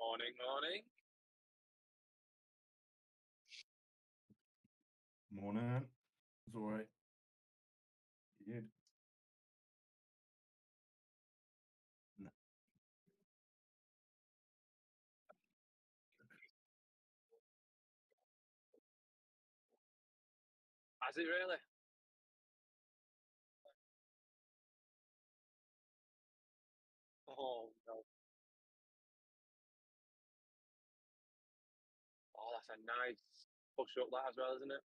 Morning, morning. Morning. It's all right. You? No. Has it really? Oh no. Oh, that's a nice push up that as well, isn't it?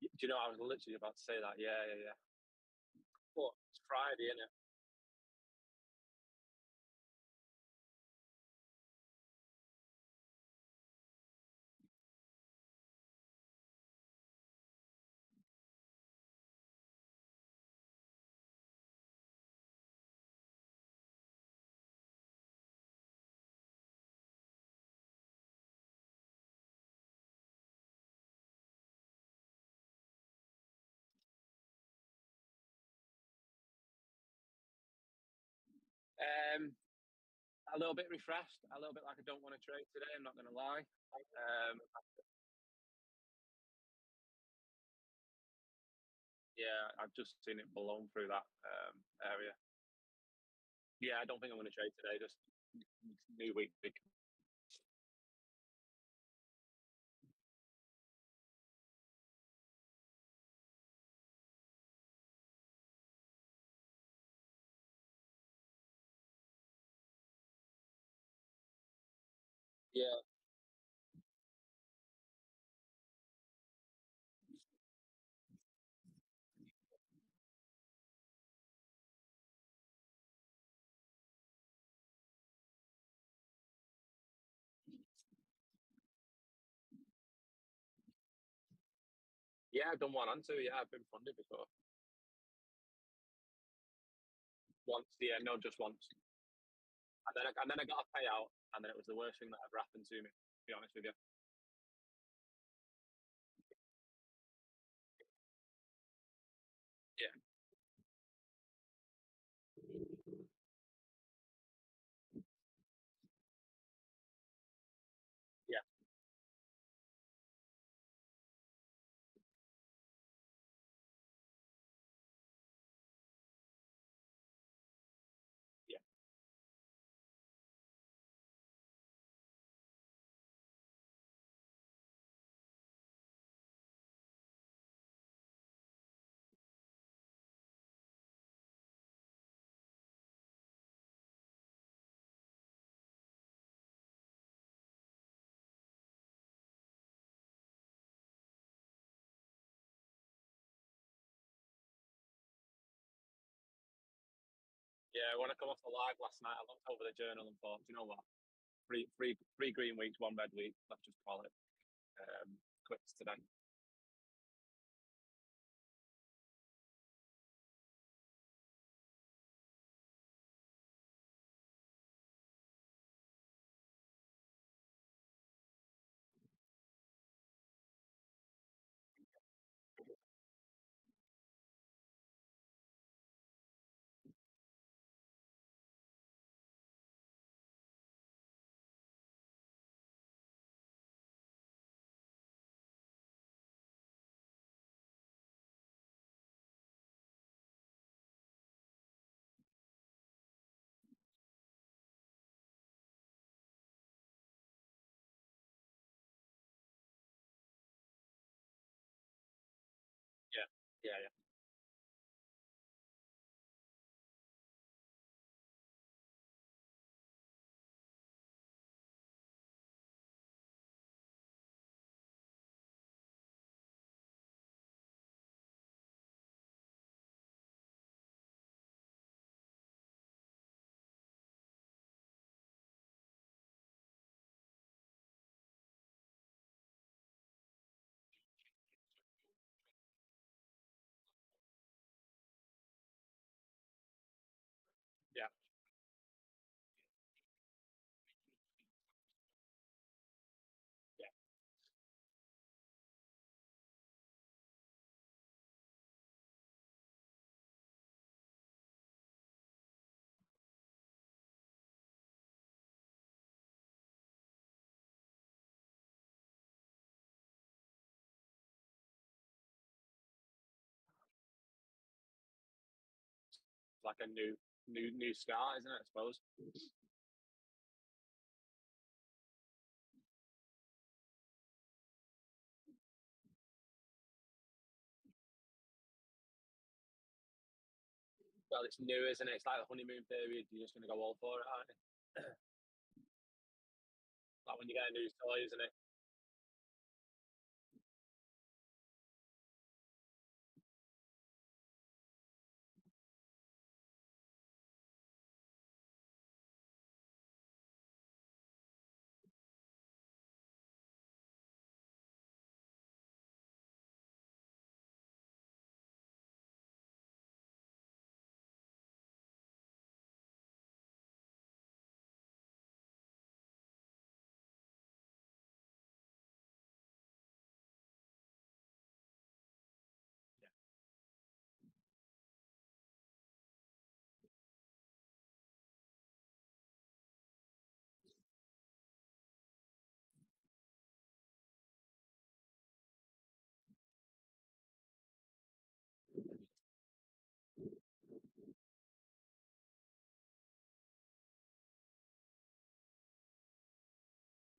Do you know, I was literally about to say that. Yeah. But it's Friday, isn't it? A little bit refreshed, a little bit like I don't want to trade today, I'm not going to lie. Yeah, I've just seen it blown through that area. Yeah, I don't think I'm going to trade today, just new week. Yeah. Yeah, I've done one and two. Yeah, I've been funded before. Once, yeah, no, just once. And then I got a payout, and then it was the worst thing that ever happened to me, to be honest with you. Yeah. Yeah. Yeah. Yeah, when I come off the live last night, I looked over the journal and thought, you know what? Three green weeks, one red week. Let's just call it quits today. Yeah. Yeah. Yeah. Yeah. like a new start, isn't it? I suppose. Well, it's new, isn't it? It's like the honeymoon period. You're just going to go all for it, aren't you? Like when you get a new toy, isn't it?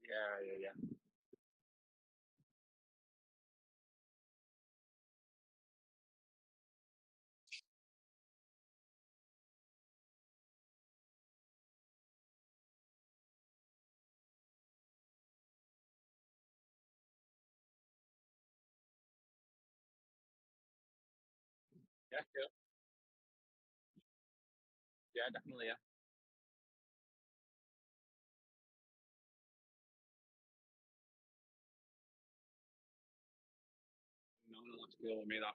Yeah. Yeah, cool. Yeah, definitely. Yeah. No, that's cool with me. That.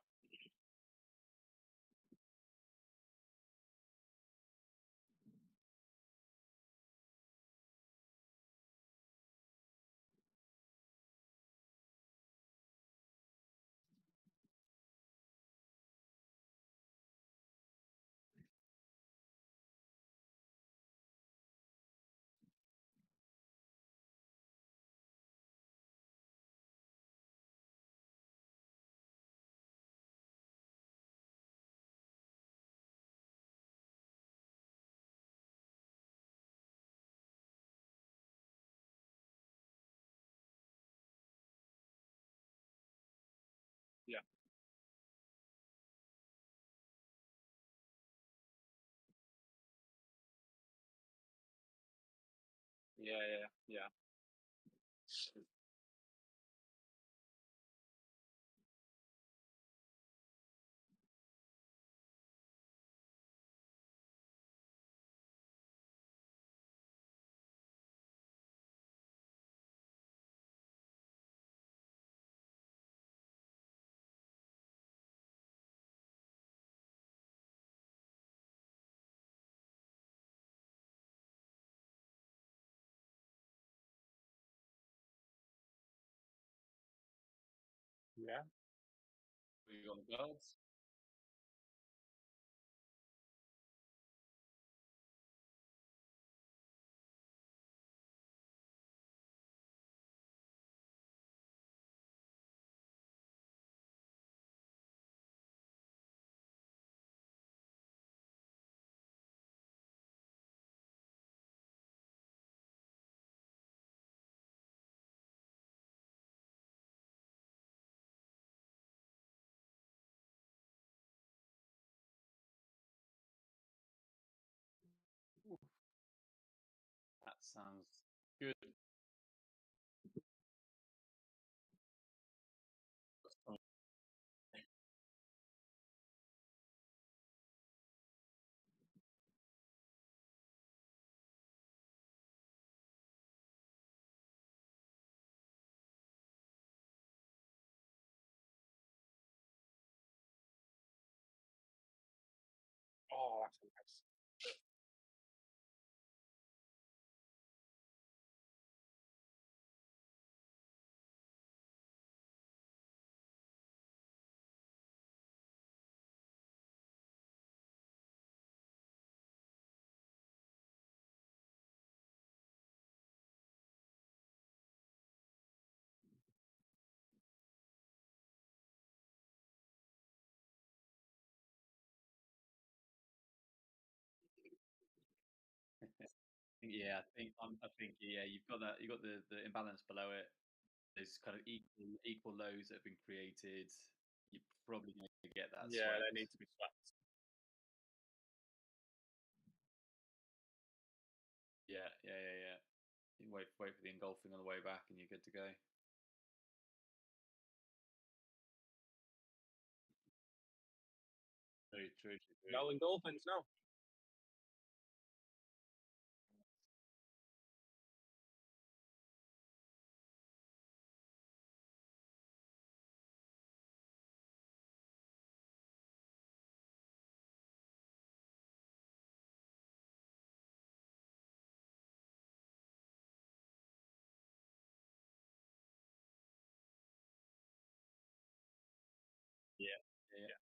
Yeah. Yeah. Yeah. We got the girls. That sounds good. Oh, that's nice. Yeah, you've got that. You've got the imbalance below it. Those kind of equal lows that have been created. You're probably going to get that Yeah, swept. they need to be swept. Yeah. You wait for the engulfing on the way back, and you're good to go. Very true. No engulfings, no. Yeah.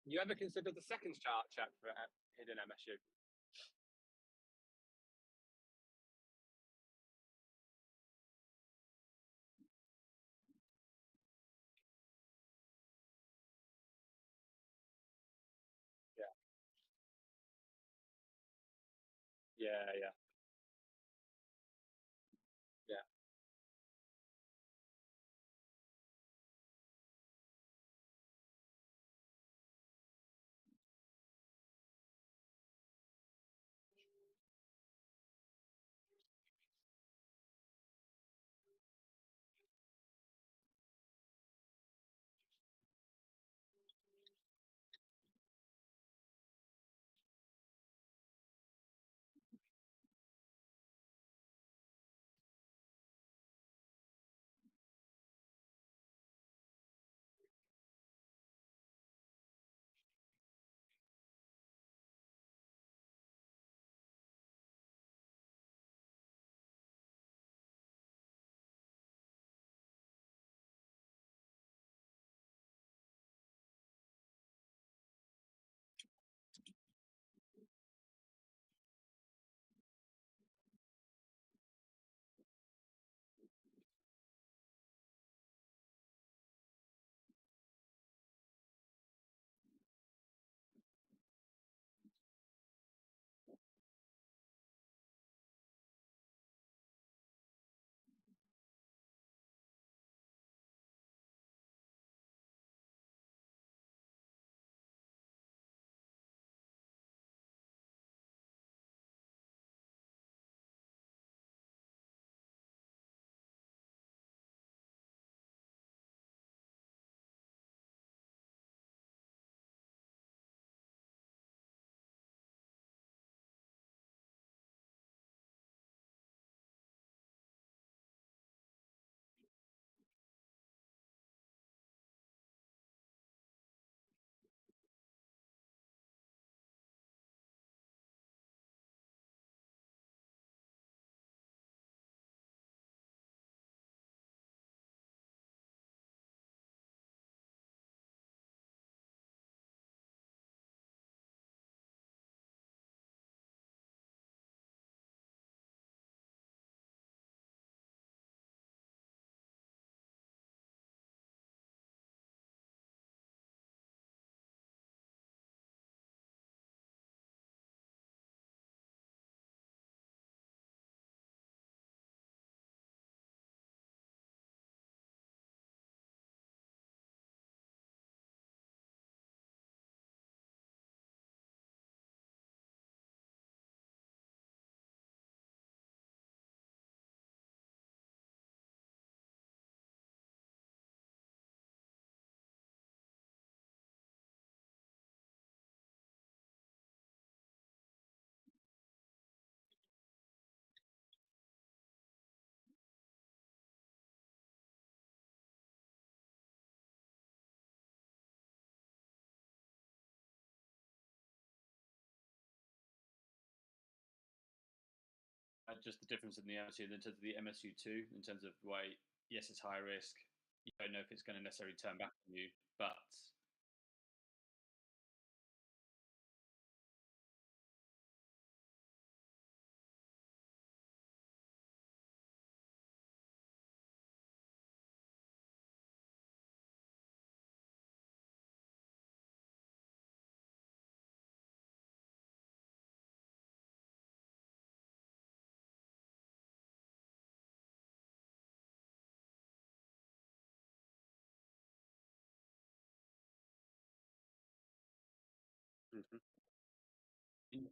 You ever considered the second chart check for hidden MSU? Yeah. Yeah. Yeah. just the difference in the MSU in terms of the MSU2, in terms of why, yes, it's high risk. You don't know if it's going to necessarily turn back on you, but Mhm. you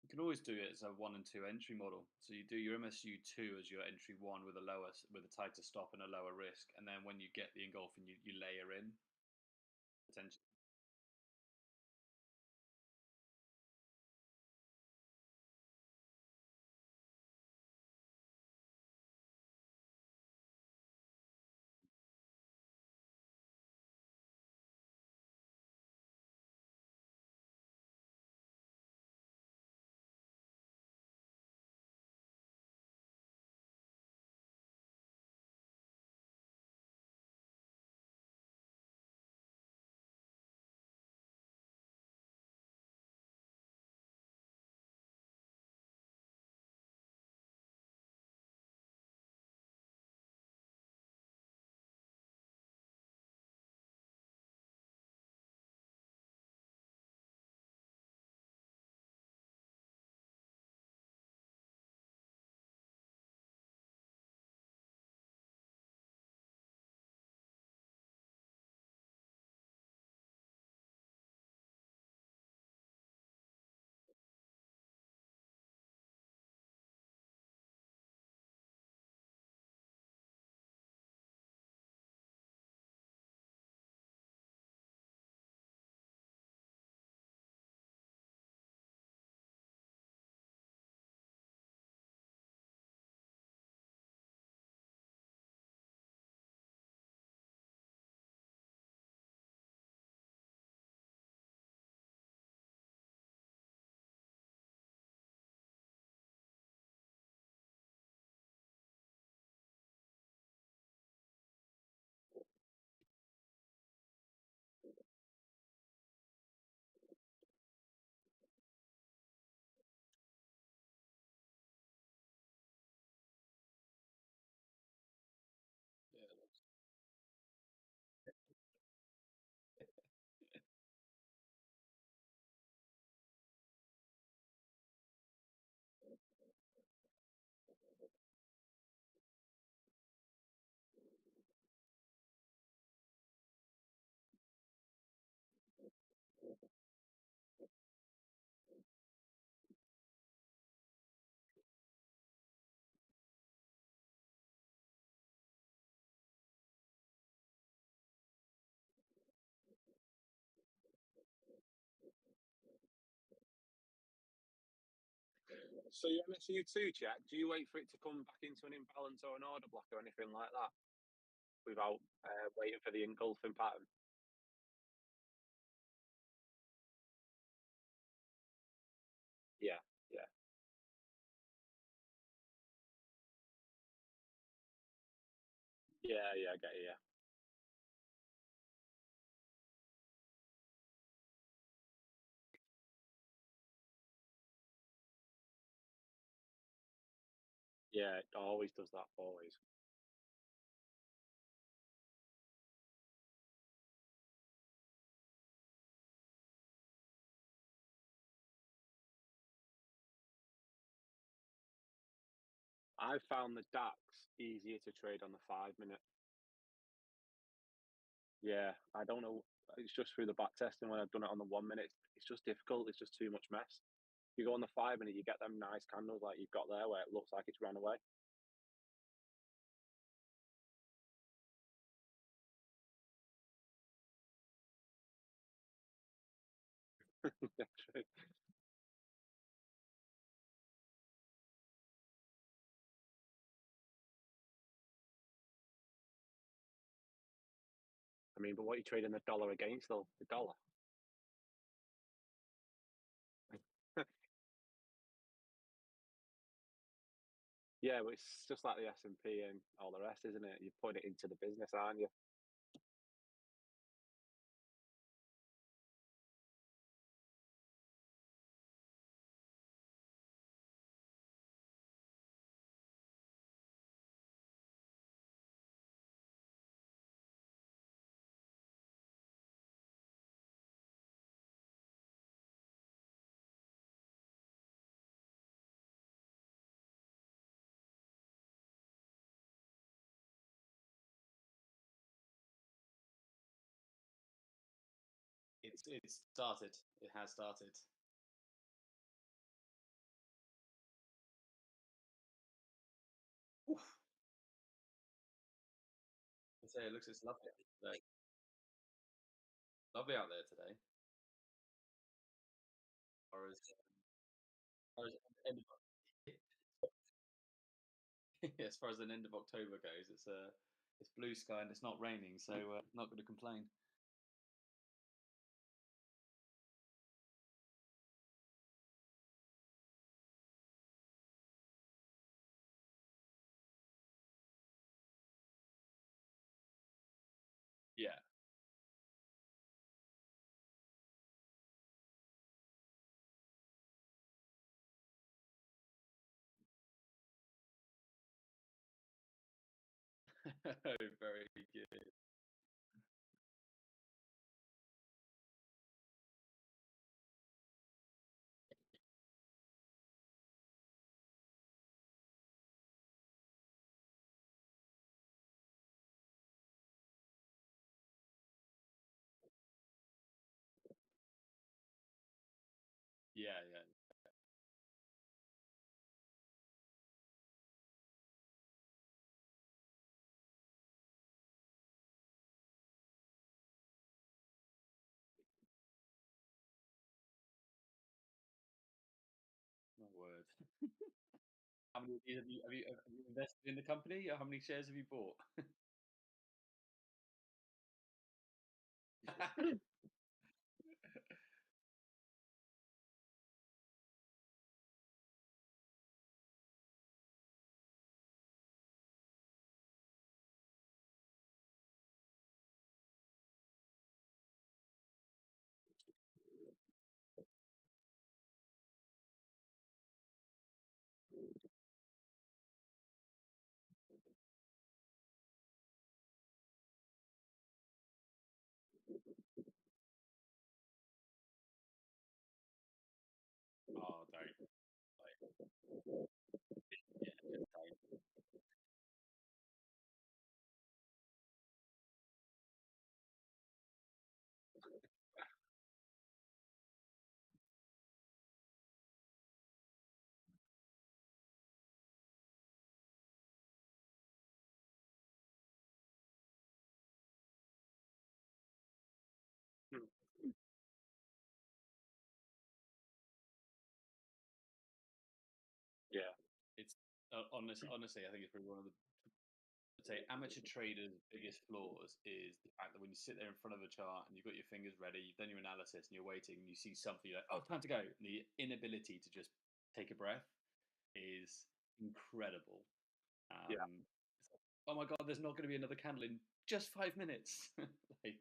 can always do it as a 1 and 2 entry model. So you do your MSU2 as your entry one with with a tighter stop and a lower risk, and then when you get the engulfing, you layer in potentially. So your MSU2 check, do you wait for it to come back into an imbalance or an order block or anything like that without waiting for the engulfing pattern? Yeah, yeah, yeah, yeah. I get you. Yeah, yeah. It always does that. Always. I found the DAX easier to trade on the 5 minute. Yeah, I don't know. It's just through the back testing when I've done it on the 1 minute. It's just difficult. It's just too much mess. You go on the 5 minute, you get them nice candles like you've got there where it looks like it's ran away. Yeah, true. I mean, but what are you trading the dollar against though? The dollar. Yeah, but it's just like the S&P and all the rest, isn't it? You put it into the business, aren't you? It's started. It has started. Oof. I say it looks it's lovely today. Lovely out there today. Or as end of, as far as the end of October goes, it's blue sky and it's not raining, so not going to complain. Yeah. Very good. Yeah, yeah. My word. How many of these have you invested in the company? Or how many shares have you bought? Oh, don't. Like, yeah, just don't. Hmm. Yeah. It's honestly, I think it's probably one of the I'd say amateur traders' biggest flaws is the fact that when you sit there in front of a chart and you've got your fingers ready, you've done your analysis and you're waiting and you see something, you're like, oh, time to go. And the inability to just take a breath is incredible. Yeah. It's like, oh my God, there's not going to be another candle in just 5 minutes. Like,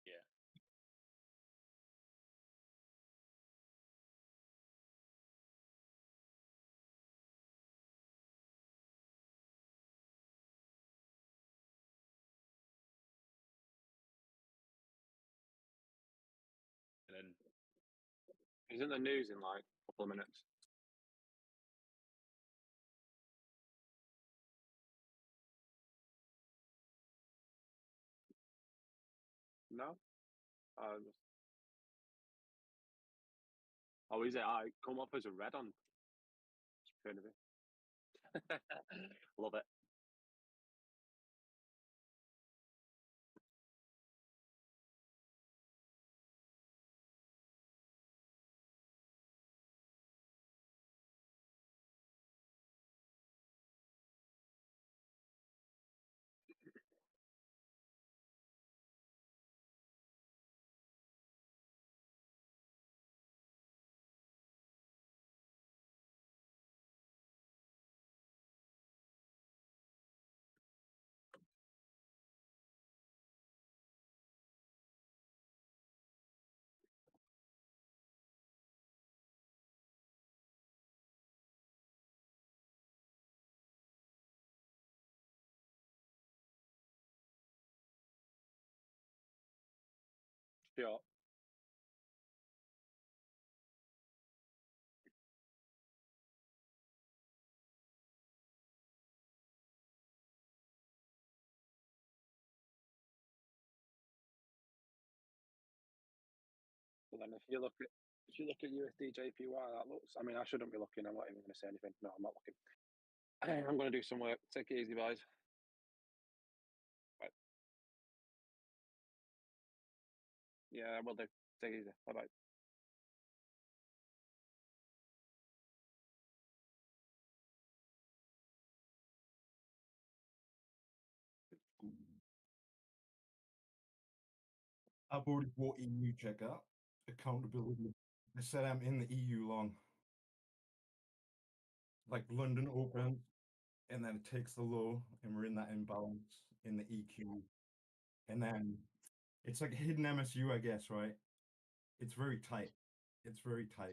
yeah. And then, Isn't the news in like a couple of minutes? No? Uh, Oh, is it? I come up as a red on Trinity. Love it. Sure. But then if you look at USD JPY, that looks. I mean, I shouldn't be looking. I'm not even going to say anything. No, I'm not looking. I'm going to do some work. Take it easy, guys. Right. Yeah, will do. Take it easy. Bye bye. I've already bought EU checkout. Accountability. I said I'm in the EU long. Like London open, and then it takes the low, and we're in that imbalance in the EQ. And then it's like a hidden MSU, I guess, right? It's very tight. It's very tight.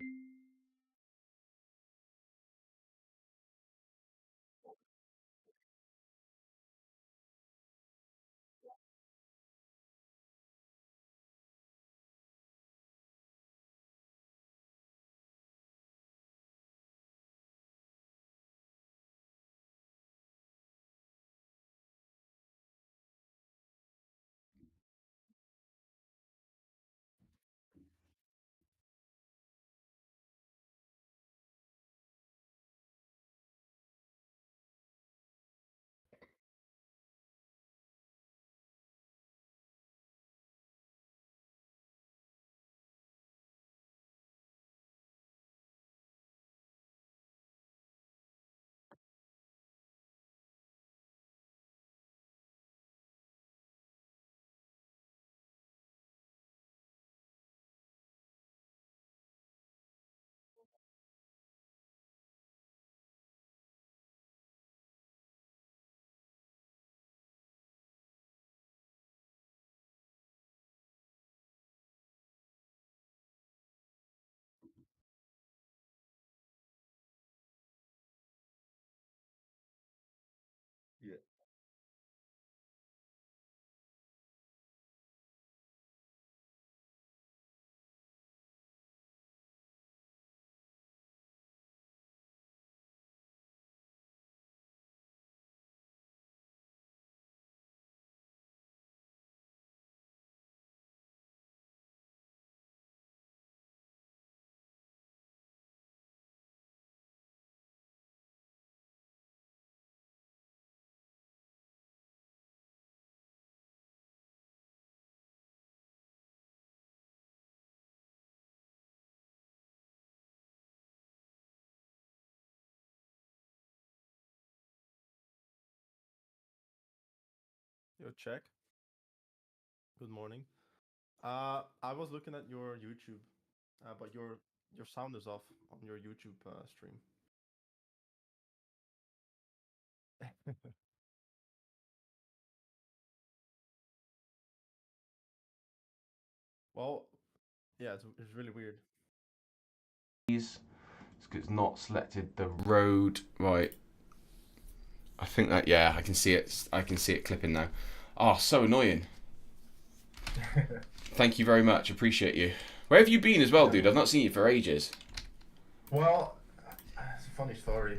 Yeah. Yo, check. Good morning. I was looking at your YouTube, but your sound is off on your YouTube stream. Well, yeah, it's really weird. It's not selected the road right. I think that, yeah, I can see it. I can see it clipping now. Oh, so annoying. Thank you very much. Appreciate you. Where have you been as well, dude? I've not seen you for ages. Well, it's a funny story.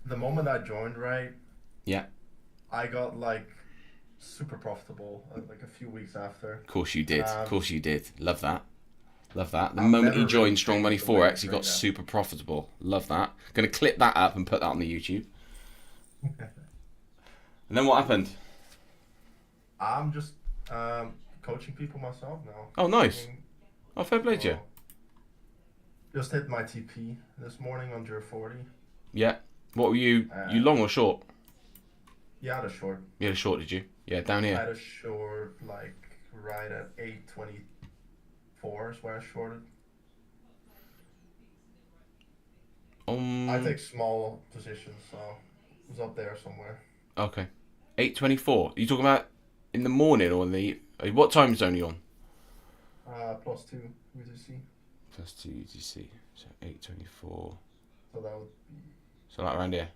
The moment I joined, right? Yeah. I got like super profitable like a few weeks after. Of course you did. Of course you did. Love that. Love that. The I've moment he never joined really Strong Money changed the way I Forex, he got trade now. super profitable. Love that. Going to clip that up and put that on the YouTube. And then what happened? I'm just coaching people myself now. Oh, nice. I mean, Oh, fair play to you. just hit my TP this morning under 40. Yeah. What were you long or short? Yeah, I had a short. You had a short, did you? Yeah, down I here. had a short like right at 824 is where I shorted. I take small positions, so it was up there somewhere. Okay. 8:24. Are you talking about in the morning or in the... What time zone are you on? +2 UTC. +2 UTC. So 8:24. So that would be... So like around here.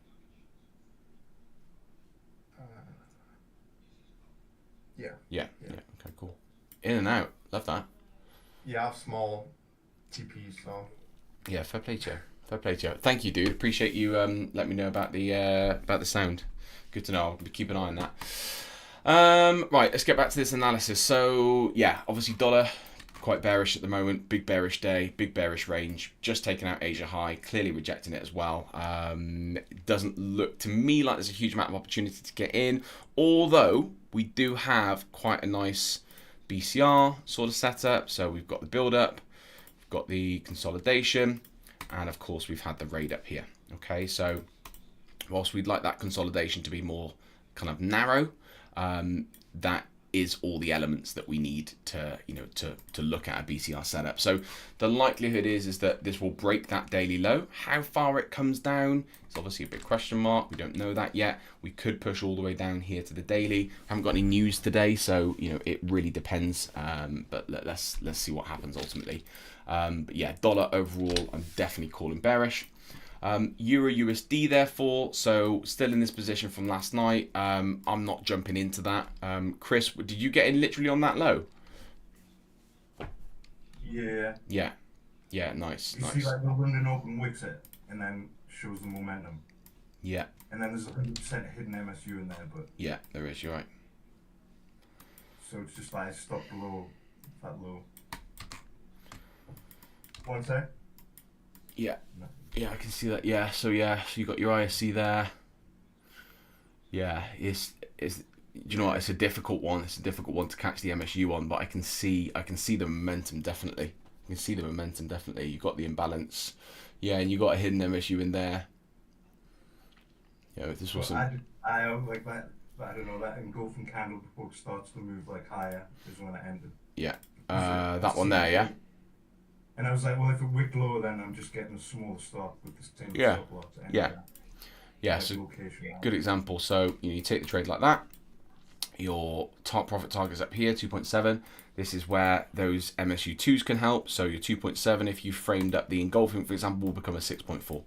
Yeah. Yeah. Okay, cool. In and out. Love that. Yeah, I have small TPs, so... Yeah, fair play to you. Fair play to you. Thank you, dude. Appreciate you letting me know about the sound. Good to know. I'll keep an eye on that. Right, let's get back to this analysis. So yeah, obviously dollar quite bearish at the moment. Big bearish day, big bearish range. Just taken out Asia high, clearly rejecting it as well. It doesn't look to me like there's a huge amount of opportunity to get in, although we do have quite a nice BCR sort of setup. So we've got the build up, we've got the consolidation, and of course we've had the raid up here. Okay, so whilst we'd like that consolidation to be more kind of narrow, that is all the elements that we need to, to look at a BCR setup. So the likelihood is that this will break that daily low. How far it comes down, it's obviously a big question mark. We don't know that yet. We could push all the way down here to the daily. Haven't got any news today, so it really depends. But let's see what happens ultimately. But yeah, dollar overall, I'm definitely calling bearish. Euro USD therefore, so still in this position from last night. I'm not jumping into that. Chris, did you get in literally on that low? Yeah. Yeah, nice. You see like the London Open wicks it and then shows the momentum. Yeah. And then there's 100% hidden MSU in there, but yeah, there is, you're right. So it's just like stop below that low. One sec. Yeah. Yeah, I can see that. Yeah, so you got your ISC there. Yeah, it's do you know what? It's a difficult one. It's a difficult one to catch the MSU on, but I can see the momentum definitely. You can see the momentum definitely. You got the imbalance. Yeah, and you got a hidden MSU in there. Yeah, this was some... I like that. I don't know, that engulfing candle before it starts to move like higher is when it ended. Yeah. That one there, yeah. And I was like, well, if it wicked lower, then I'm just getting a smaller stop with the same stop loss. Yeah. So good example. So you take the trade like that. Your top profit target's up here, 2.7. This is where those MSU2s can help. So your 2.7, if you framed up the engulfing, for example, will become a 6.4.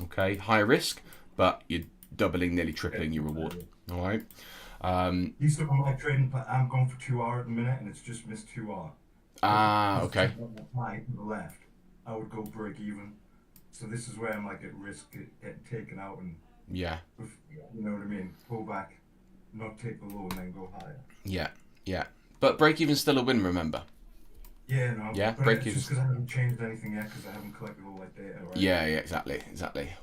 Okay, higher risk, but you're doubling, nearly tripling your reward. All right. Used to like trading, but I'm going for 2 hours at the minute, and it's just missed 2 hours. Okay. High to the left, I would go break even. So this is where I'm like at risk getting taken out and you know what I mean, pull back, not take the low and then go higher. Yeah. But break even's still a win, remember? Yeah, no. Yeah, but break it's even. just because I haven't changed anything yet because I haven't collected all that data. Right? Yeah, exactly.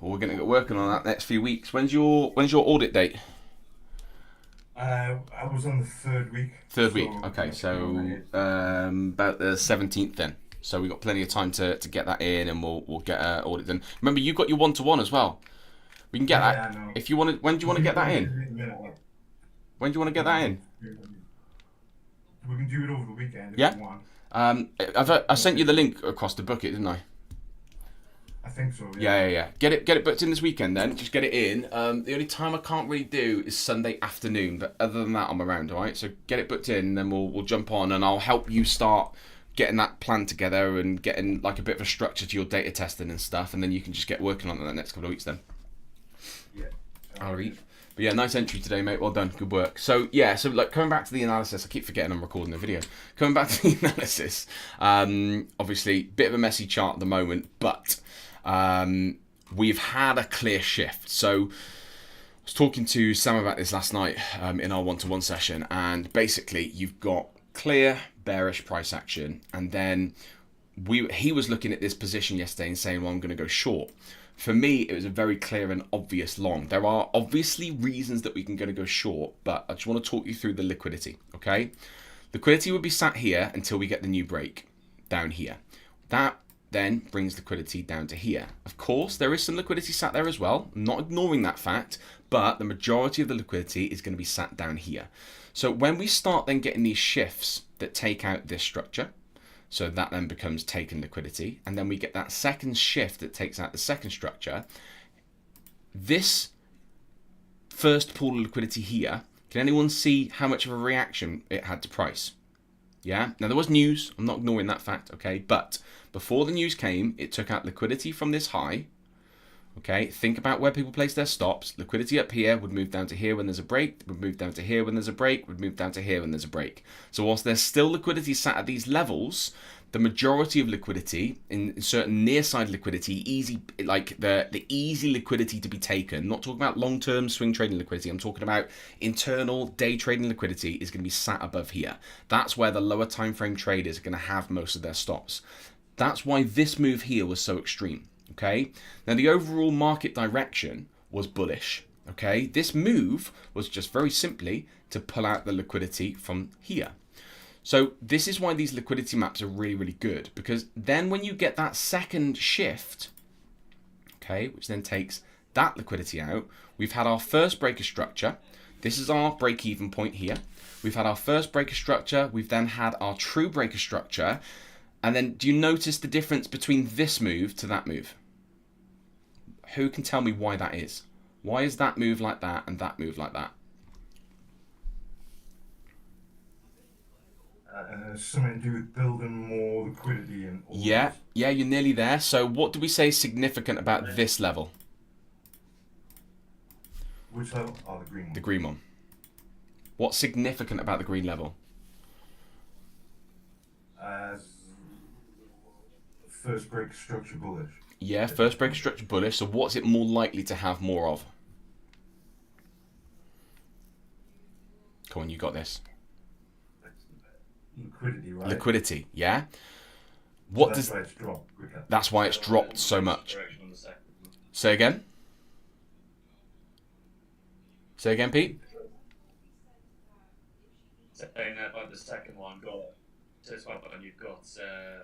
Well, we're gonna get working on that next few weeks. When's your audit date? I was on the third week. Third week. Okay, so about the 17th then. So we got plenty of time to get that in, and we'll get an audit done. Remember, you got your 1-to-1 as well. We can get that. I know. If you want to, when do you want to get that in? When do you want to get that in? We can do it over the weekend if you want. I sent you the link across to book it, didn't I? I think so. Yeah. Get it booked in this weekend then. Just get it in. The only time I can't really do is Sunday afternoon, but other than that, I'm around. All right. So get it booked in, and then we'll jump on, and I'll help you start getting that plan together and getting like a bit of a structure to your data testing and stuff, and then you can just get working on it the next couple of weeks then. Yeah. All right. But yeah, nice entry today, mate. Well done. Good work. So yeah, so like coming back to the analysis, I keep forgetting I'm recording the video. Coming back to the analysis, obviously bit of a messy chart at the moment, but we've had a clear shift. So I was talking to Sam about this last night in our one-to-one session, and basically you've got clear bearish price action, and then he was looking at this position yesterday and saying, well, I'm going to go short. For me, it was a very clear and obvious long. There are obviously reasons that we can go short, but I just want to talk you through the liquidity, okay? Liquidity would be sat here until we get the new break down here. That then brings liquidity down to here. Of course, there is some liquidity sat there as well. I'm not ignoring that fact, but the majority of the liquidity is going to be sat down here. So when we start then getting these shifts that take out this structure, so that then becomes taken liquidity, and then we get that second shift that takes out the second structure, this first pool of liquidity here, can anyone see how much of a reaction it had to price? Yeah, now there was news, I'm not ignoring that fact, okay, but before the news came, it took out liquidity from this high. Okay, think about where people place their stops. Liquidity up here would move down to here when there's a break, would move down to here when there's a break, would move down to here when there's a break. So whilst there's still liquidity sat at these levels, the majority of liquidity, in certain near side liquidity, easy, like the easy liquidity to be taken, not talking about long-term swing trading liquidity, I'm talking about internal day trading liquidity, is going to be sat above here. That's where the lower time frame traders are going to have most of their stops. That's why this move here was so extreme. Okay, now the overall market direction was bullish. Okay, this move was just very simply to pull out the liquidity from here. So this is why these liquidity maps are really, really good, because then when you get that second shift, okay, which then takes that liquidity out, we've had our first breaker structure. This is our break-even point here. We've had our first breaker structure. We've then had our true breaker structure. And then do you notice the difference between this move to that move? Who can tell me why that is? Why is that move like that and that move like that? Something to do with building more liquidity and all yeah, you're nearly there. So what do we say is significant about this level? Which level? Oh, the green one. The green one. What's significant about the green level? First break structure bullish. Yeah, first break structure bullish. So what's it more likely to have more of? Come on, you got this. Liquidity, right? Liquidity, yeah. What so does? Why it's dropped quicker. That's why it's dropped so much. Say again. Say again, Pete. Saying that like the second one got. So it's like when you've got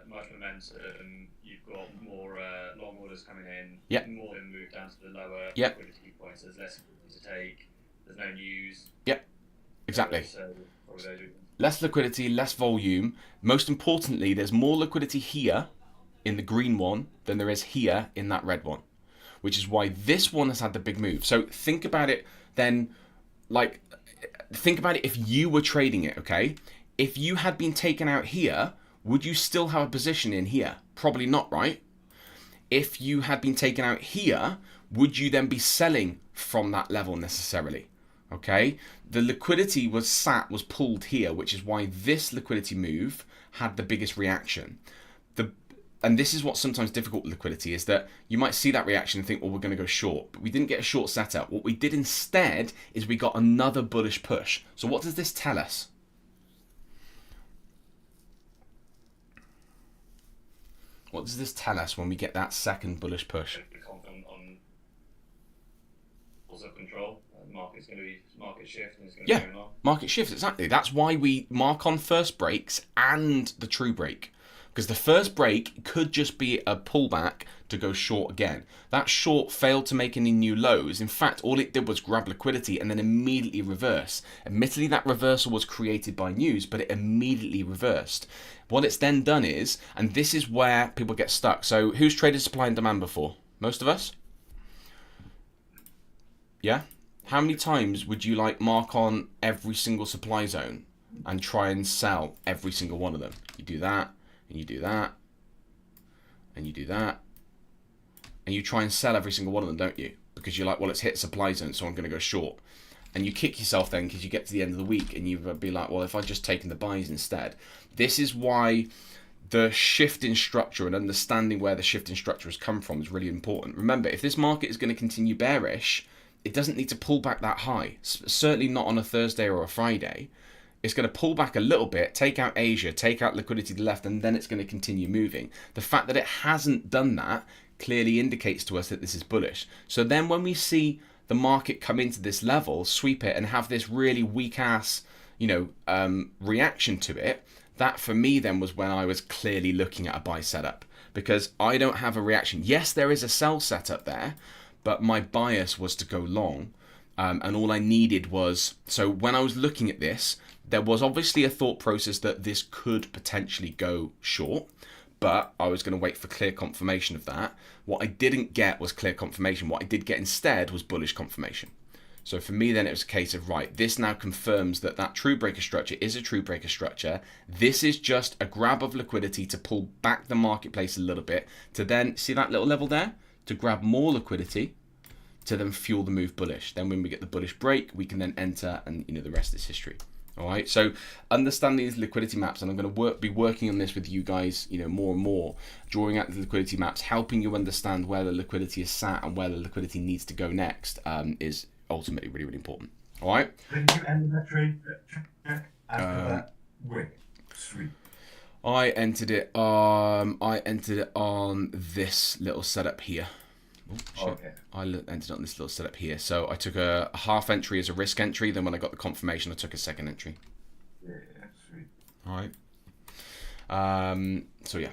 much momentum, you've got more long orders coming in, yep. More than move down to the lower yep. liquidity points. There's less liquidity to take. There's no news. Yep, exactly. So less liquidity, less volume. Most importantly, there's more liquidity here in the green one than there is here in that red one, which is why this one has had the big move. So think about it then, like, think about it if you were trading it, okay? If you had been taken out here, would you still have a position in here? Probably not, right? If you had been taken out here, would you then be selling from that level necessarily? Okay, the liquidity was pulled here, which is why this liquidity move had the biggest reaction. And this is what's sometimes difficult with liquidity, is that you might see that reaction and think, well, we're going to go short, but we didn't get a short setup. What we did instead is we got another bullish push. So what does this tell us? What does this tell us when we get that second bullish push? Be confident on of control. Market's going to be market shift, and it's going to be going on. Market shift, exactly. That's why we mark on first breaks and the true break, because the first break could just be a pullback to go short again. That short failed to make any new lows. In fact, all it did was grab liquidity and then immediately reverse. Admittedly, that reversal was created by news, but it immediately reversed. What it's then done is, and this is where people get stuck. So who's traded supply and demand before? Most of us? Yeah? How many times would you like mark on every single supply zone and try and sell every single one of them? You do that, and you do that, and you do that, and you try and sell every single one of them, don't you? Because you're like, well, it's hit supply zone, so I'm going to go short. And you kick yourself then because you get to the end of the week and you'd be like, well, if I'd just taken the buys instead. This is why the shift in structure and understanding where the shift in structure has come from is really important. Remember, if this market is going to continue bearish, it doesn't need to pull back that high. Certainly not on a Thursday or a Friday. It's going to pull back a little bit, take out Asia, take out liquidity to the left, and then it's going to continue moving. The fact that it hasn't done that clearly indicates to us that this is bullish. So then when we see the market come into this level, sweep it, and have this really weak ass, reaction to it, that for me then was when I was clearly looking at a buy setup, because I don't have a reaction. Yes, there is a sell setup there, but my bias was to go long. And all I needed was, so when I was looking at this, there was obviously a thought process that this could potentially go short, but I was going to wait for clear confirmation of that. What I didn't get was clear confirmation. What I did get instead was bullish confirmation. So for me then it was a case of, right, this now confirms that that true breaker structure is a true breaker structure. This is just a grab of liquidity to pull back the marketplace a little bit, to then, see that little level there? To grab more liquidity, to then fuel the move bullish. Then when we get the bullish break, we can then enter, and the rest is history. All right, so understand these liquidity maps, and I'm going to be working on this with you guys, more and more, drawing out the liquidity maps, helping you understand where the liquidity is sat and where the liquidity needs to go next, is ultimately really, really important. All right. Did you end that trade after that wick sweep? I entered it on this little setup here. Oh, shit. Okay. I entered on this little setup here. So I took a half entry as a risk entry. Then when I got the confirmation, I took a second entry. Yeah, sweet. All right. So yeah.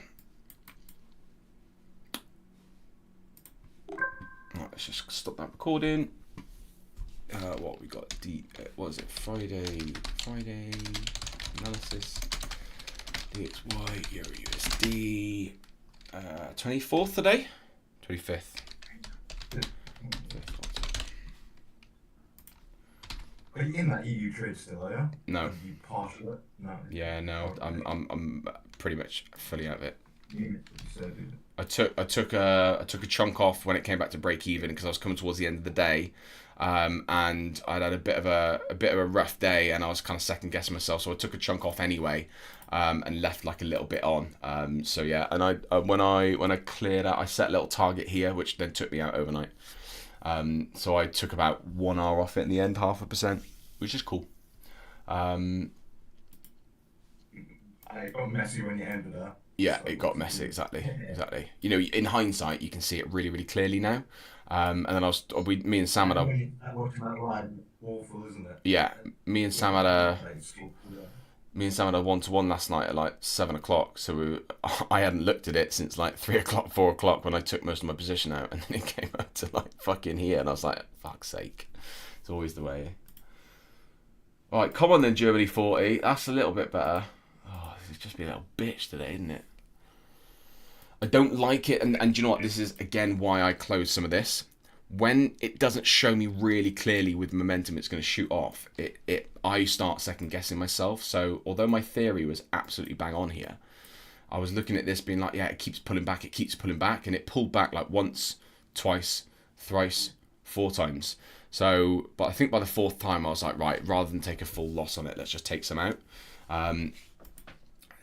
All right, let's just stop that recording. What we got? What is it? Friday analysis. DXY Euro USD. 24th today. 25th. Are you in that EU trade still, are you? No. Are you partial it? No. Yeah, no. I'm pretty much fully out of it. You said it. I took a chunk off when it came back to break even, because I was coming towards the end of the day, and I'd had a bit of a rough day, and I was kind of second guessing myself, so I took a chunk off anyway, and left like a little bit on. So yeah, and I when I cleared out, I set a little target here, which then took me out overnight. So I took about 1 hour off it in the end, 0.5%, which is cool. I got messy when you ended up. Yeah, it got messy, exactly. In hindsight, you can see it really, really clearly now. And then me and Sam had a... Awful, isn't it? Yeah, me and Sam had a one-to-one last night at like 7 o'clock. So I hadn't looked at it since like 3 o'clock, 4 o'clock when I took most of my position out. And then it came out to like fucking here. And I was like, fuck's sake. It's always the way. All right, come on then, Germany 40. That's a little bit better. Oh, it's just been a little bitch today, isn't it? I don't like it, and do you know what? This is again why I close some of this. When it doesn't show me really clearly with momentum it's going to shoot off, I start second guessing myself. So although my theory was absolutely bang on here, I was looking at this being like, yeah, it keeps pulling back, and it pulled back like once, twice, thrice, 4 times. So, but I think by the 4th time I was like, right, rather than take a full loss on it, let's just take some out.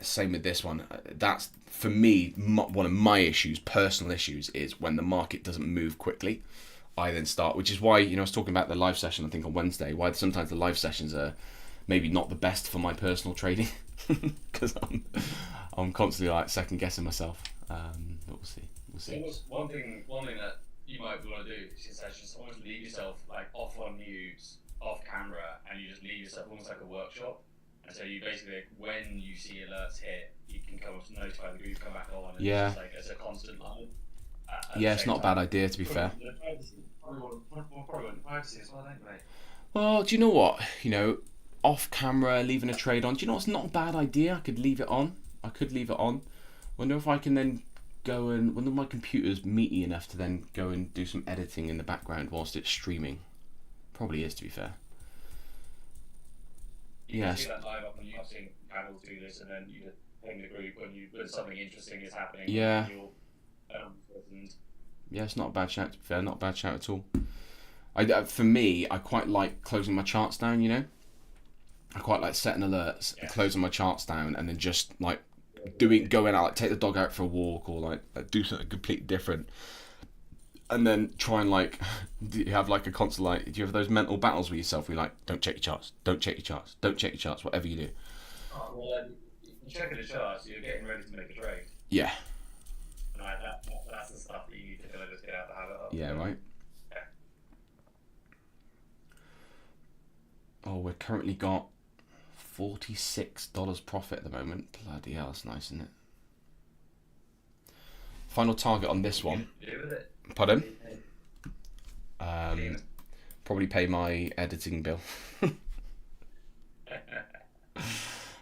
Same with this one. That's, for me, one of my issues, personal issues, is when the market doesn't move quickly, I then start, which is why, I was talking about the live session, I think on Wednesday, why sometimes the live sessions are maybe not the best for my personal trading, because I'm constantly like second guessing myself. But we'll see. One thing that you might want to do is just almost leave yourself like off on news, off camera, and you just leave yourself almost like a workshop. And so you basically, when you see alerts hit, you can come up to notify the group, come back on, and it's just like it's a constant line. Yeah, it's not a bad idea, to be fair. Well, do you know what? Off camera, leaving a trade on. Do you know what's not a bad idea? I could leave it on. Wonder if I can then go and, wonder if my computer's meaty enough to then go and do some editing in the background whilst it's streaming. Probably is, to be fair. Yes. You see that live up on YouTube, seeing panels do this, and then you just ping the group when something interesting is happening. Yeah. Yeah, it's not a bad shout, to be fair. Not a bad shout at all. For me, I quite like closing my charts down, I quite like setting alerts, and closing my charts down, and then just like going out, like take the dog out for a walk, or like do something completely different. and then try and like, do you have like a constant, like, do you have those mental battles with yourself where you're like, don't check your charts, don't check your charts, don't check your charts, whatever you do? Oh, well, you're checking the charts, you're getting ready to make a trade. Yeah. And that's the stuff that you need to kind of just get out the habit of. Yeah, right. Yeah. Oh, we're currently got $46 profit at the moment. Bloody hell, that's nice, isn't it? Final target on this one. Do with it. Pardon? Probably pay my editing bill.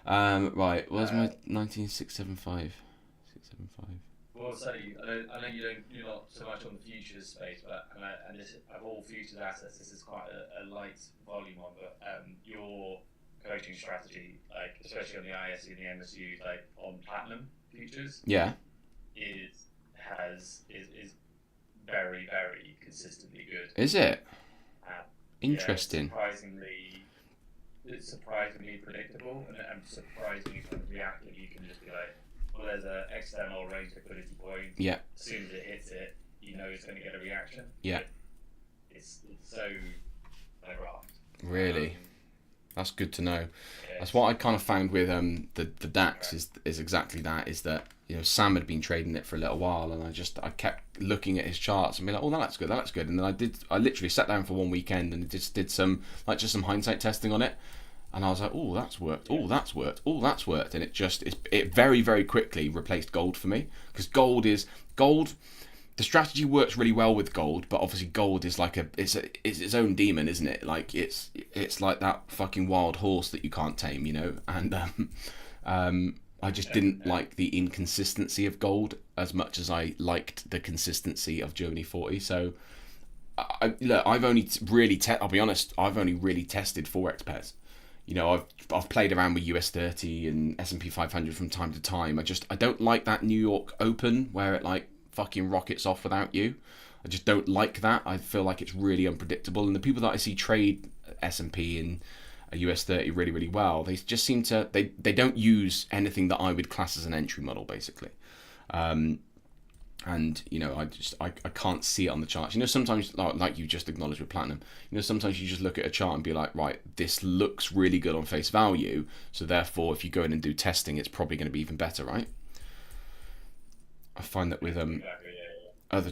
Right, where's my 19675? 675. Well, so I know you're not so much on the futures space, but and this, of all futures assets, this is quite a light volume on. But your coaching strategy, like especially on the ISU and the MSU, like on platinum futures, Yeah, is very, very consistently good. is it? Uh, Interesting. Yeah, it's surprisingly predictable and surprisingly kind of reactive. You can just be like, well, there's an external range liquidity point. Yeah. As soon as it hits it, you know it's going to get a reaction. Yeah. It's so abrupt. Really? That's good to know. Yeah, That's what I kind of found with the DAX is exactly that, is that, you know, Sam had been trading it for a little while, and I kept looking at his charts and being like, oh, that looks good, and then I literally sat down for one weekend and just did some hindsight testing on it, and I was like, oh, that's worked, oh, that's worked, oh, that's worked, and it very, very quickly replaced gold for me, because gold. The strategy works really well with gold, but obviously gold is like it's its own demon, isn't it? Like it's like that fucking wild horse that you can't tame, you know. And I just didn't like the inconsistency of gold as much as I liked the consistency of Germany 40. So I've only really I'll be honest, I've only really tested Forex pairs. You know, I've played around with US 30 and S&P 500 from time to time. I don't like that New York Open where it like fucking rockets off without you. I just don't like that. I feel like it's really unpredictable, and the people that I see trade S&P and US 30 really, really well, they just seem to they don't use anything that I would class as an entry model, basically. And you know, I can't see it on the charts. You know, sometimes like you just acknowledged with platinum, you know, sometimes you just look at a chart and be like, right, this looks really good on face value, so therefore if you go in and do testing, it's probably going to be even better, right? I find that with other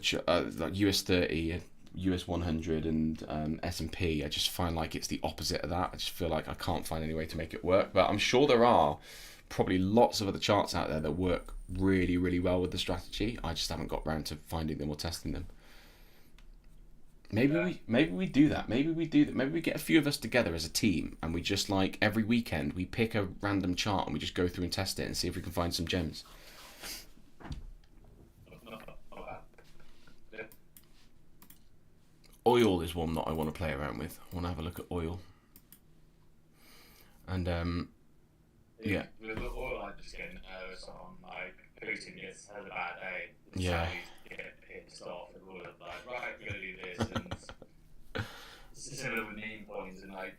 like US 30, US 100, and S&P, I just find like it's the opposite of that. I just feel like I can't find any way to make it work. But I'm sure there are probably lots of other charts out there that work really, really well with the strategy. I just haven't got around to finding them or testing them. Maybe we do that. Maybe we do that. Maybe we get a few of us together as a team, and we just like every weekend we pick a random chart and we just go through and test it and see if we can find some gems. Oil is one that I want to play around with. I want to have a look at oil. And yeah. With oil, I'm just getting nervous on like Putin has a bad day. Yeah. Get pissed off and all of like, right, we're gonna do this, and it's similar with meme coins, and like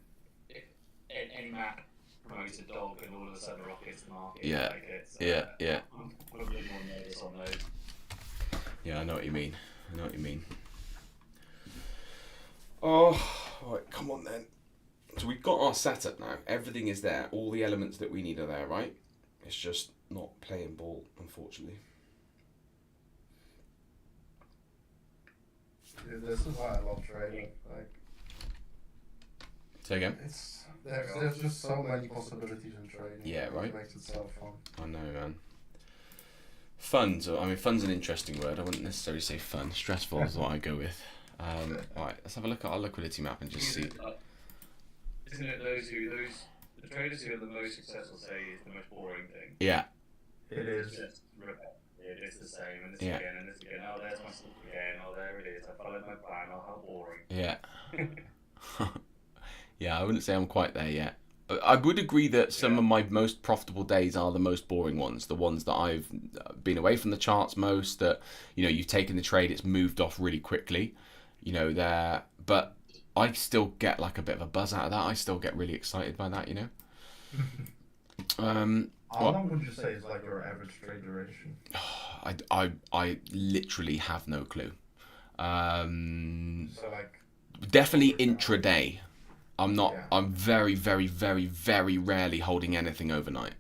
if any map promotes a dog and all of a sudden rockets the market. Yeah. Like it's, Yeah. I'm probably more nervous on those. Yeah, I know what you mean. Oh, right, come on then. So we've got our setup now. Everything is there. All the elements that we need are there, right? It's just not playing ball, unfortunately. Dude, this is why I love trading. Like, say again? There's just so many possibilities in trading. Yeah, right. It makes it so fun. I know, man. Fun's an interesting word. I wouldn't necessarily say fun. Stressful is what I go with. Right, let's have a look at our liquidity map and just see. Isn't it the traders who are the most successful say is the most boring thing? Yeah. It is. Just repetitive. It's the same, and this Yeah. again, and this again. Oh, there's my stuff again. Oh, there it is. I followed my plan. Oh, how boring. Yeah. Yeah, I wouldn't say I'm quite there yet. I would agree that some of my most profitable days are the most boring ones, the ones that I've been away from the charts most, that, you know, you've taken the trade, it's moved off really quickly, you know, there, but I still get like a bit of a buzz out of that. I still get really excited by that, you know. How long would you say is like your average trade duration? I literally have no clue. So like Definitely 4%. intraday. I'm not. Yeah. I'm very, very, very, very rarely holding anything overnight.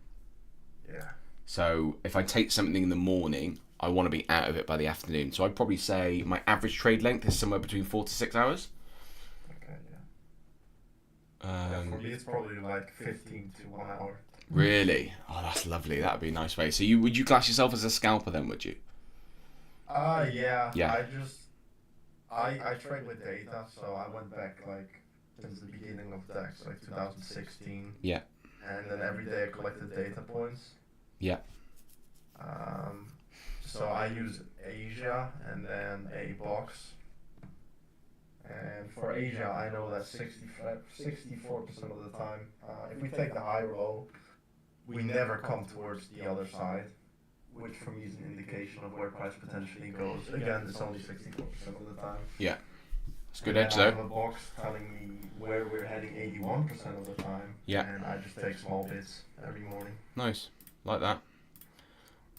Yeah. So if I take something in the morning, I want to be out of it by the afternoon. So I'd probably say my average trade length is somewhere between 4 to 6 hours. Okay. Yeah. For me, it's probably like 15 to 1 hour. Really? Oh, that's lovely. That'd be a nice way. So would you class yourself as a scalper then? Would you? Yeah. Yeah. I trade with data, so I went back like since the beginning of DEX, like 2016. Yeah. And then every day I collected data points. Yeah. So I use Asia and then a box. And for Asia, I know that 64% of the time, if we take the high or low, we never come towards the other side, which for me is an indication of where price potentially goes. Again, it's only 64% of the time. Yeah. It's a good And edge then I though. have a box telling me where we're heading 81% of the time. Yeah. And I just take small bits every morning. Nice. Like that.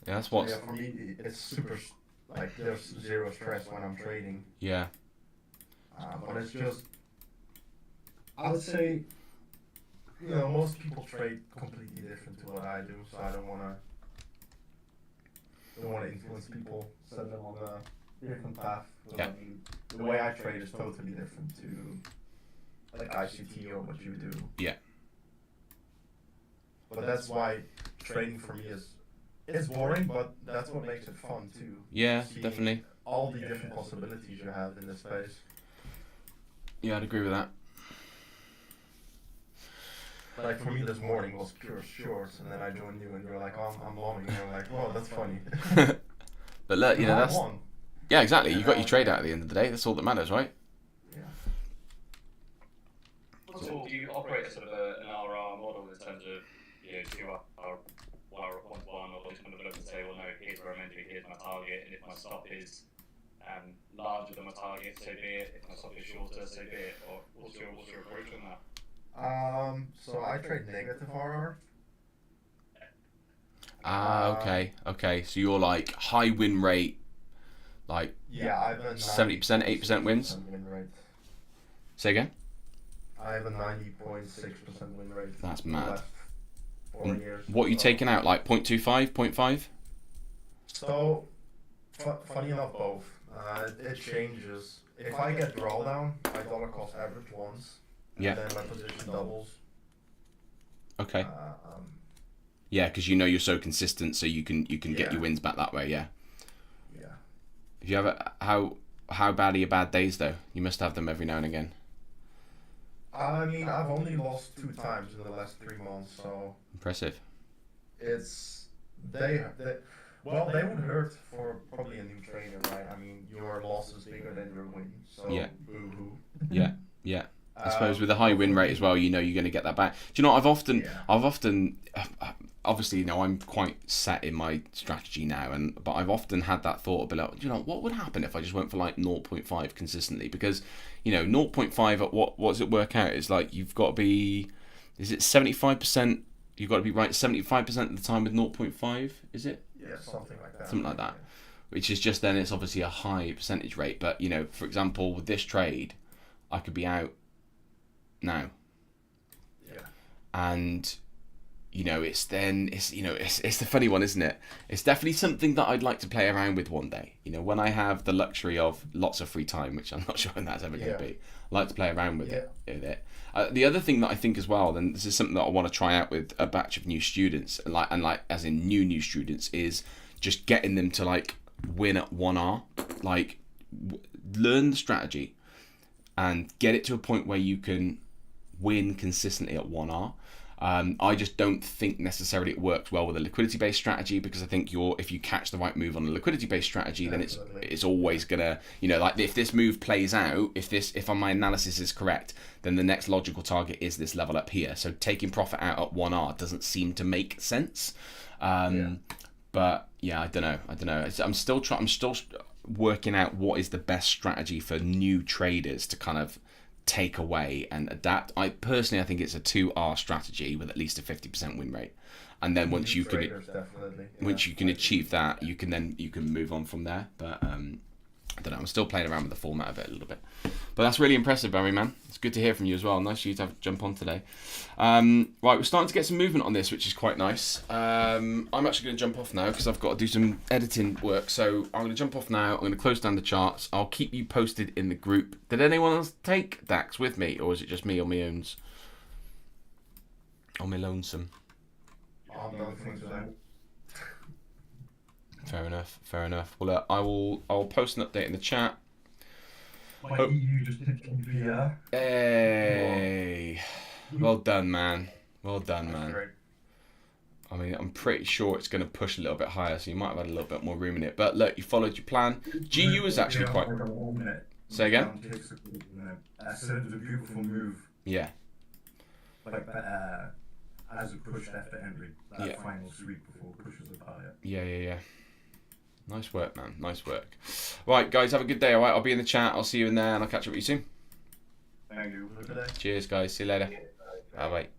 Yeah, that's So what's. yeah, for me, it's super, like, there's zero stress when I'm trading. Yeah. But it's just, I would say, you know, most people trade completely different to what I do, so I don't want to influence people, set them on a different path. So, Yeah. I mean, the way I trade is totally different to like ICT or what you do. Yeah. But that's why trading for me it's boring, but that's what makes it fun too. Yeah, Seeing definitely. all the different possibilities you have in this space. Yeah, I'd agree with that. Like for me, this morning was pure shorts, and then I joined you, and you're like, "Oh, I'm longing." And I'm like, "Well, that's funny." But look, you know, I that's. won. Yeah, exactly. You got your trade out at the end of the day. That's all that matters, right? Yeah. So do you operate sort of an RR model in terms of, you know, 2 hour, 1 hour, 1 or just kind of look and say, well, no, here's where I'm entering, here's my target, and if my stop is larger than my target, so be it. If my stop is shorter, so be it. Or what's your approach on that? So I trade negative RR. Okay. So you're like high win rate, like Yeah, I have a 70%, 8% wins. win rate. Say again? I have a 90.6% win rate. That's in the mad. last 4 years. What are you So- taking out? Like 0.25, 0.5? So, funny enough, both. It changes. If I get drawdown, my dollar cost average once, and Yeah. then my position doubles. Okay. Yeah, because you know you're so consistent, so you can get Yeah. your wins back that way. Yeah. Yeah. If you ever how bad are your bad days though? You must have them every now and again. I mean, I've only lost 2 times in the last 3 months, so Impressive. it's they well, they would hurt for probably a new trader, right? I mean, your loss is bigger than your win, so Yeah. boo-hoo. Yeah. I suppose with a high win rate as well, you know you're going to get that back. Do you know? I've often, obviously, you know, I'm quite set in my strategy now, but I've often had that thought about, you know, what would happen if I just went for like 0.5 consistently? Because, you know, 0.5 at what does it work out? It's like you've got to be, is it 75%? You've got to be right 75% of the time with 0.5. Is it? Yeah, something like that. Something like that. Which is just then it's obviously a high percentage rate. But you know, for example, with this trade, I could be out now. Yeah. And you know, it's the funny one, isn't it? It's definitely something that I'd like to play around with one day. You know, when I have the luxury of lots of free time, which I'm not sure when that's ever going to be, I like to play around with it. The other thing that I think as well, then this is something that I want to try out with a batch of new students, and like as in new students, is just getting them to like win at 1R, like learn the strategy and get it to a point where you can win consistently at 1R. I just don't think necessarily it works well with a liquidity-based strategy, because I think if you catch the right move on a liquidity-based strategy, then it's always gonna, you know, like if this move plays out, if my analysis is correct, then the next logical target is this level up here. So taking profit out at 1R doesn't seem to make sense. But yeah, I don't know. I'm still working out what is the best strategy for new traders to kind of take away and adapt. I think it's a 2R strategy with at least a 50% win rate, and then once you can achieve that, you can move on from there. But I don't know. I'm still playing around with the format of it a little bit. But that's really impressive, Barry, man. It's good to hear from you as well. Nice for you to jump on today. Right, we're starting to get some movement on this, which is quite nice. I'm actually going to jump off now because I've got to do some editing work. So I'm going to jump off now. I'm going to close down the charts. I'll keep you posted in the group. Did anyone else take DAX with me, or is it just me on my own? On my lonesome? Fair enough. Fair enough. Well, look, I'll post an update in the chat. My EU just hit KPR. Hey, well done, man. Well done, man. Great. I mean, I'm pretty sure it's going to push a little bit higher, so you might have had a little bit more room in it. But look, you followed your plan. GU is actually quite. Say again? I said it was a beautiful move. Yeah. Like as it pushed after entry, that final sweep before it pushes it higher. Yeah. Nice work, man. Nice work. Right, guys, have a good day, alright? I'll be in the chat. I'll see you in there, and I'll catch up with you soon. Thank you. Cheers, guys. See you later. Bye-bye.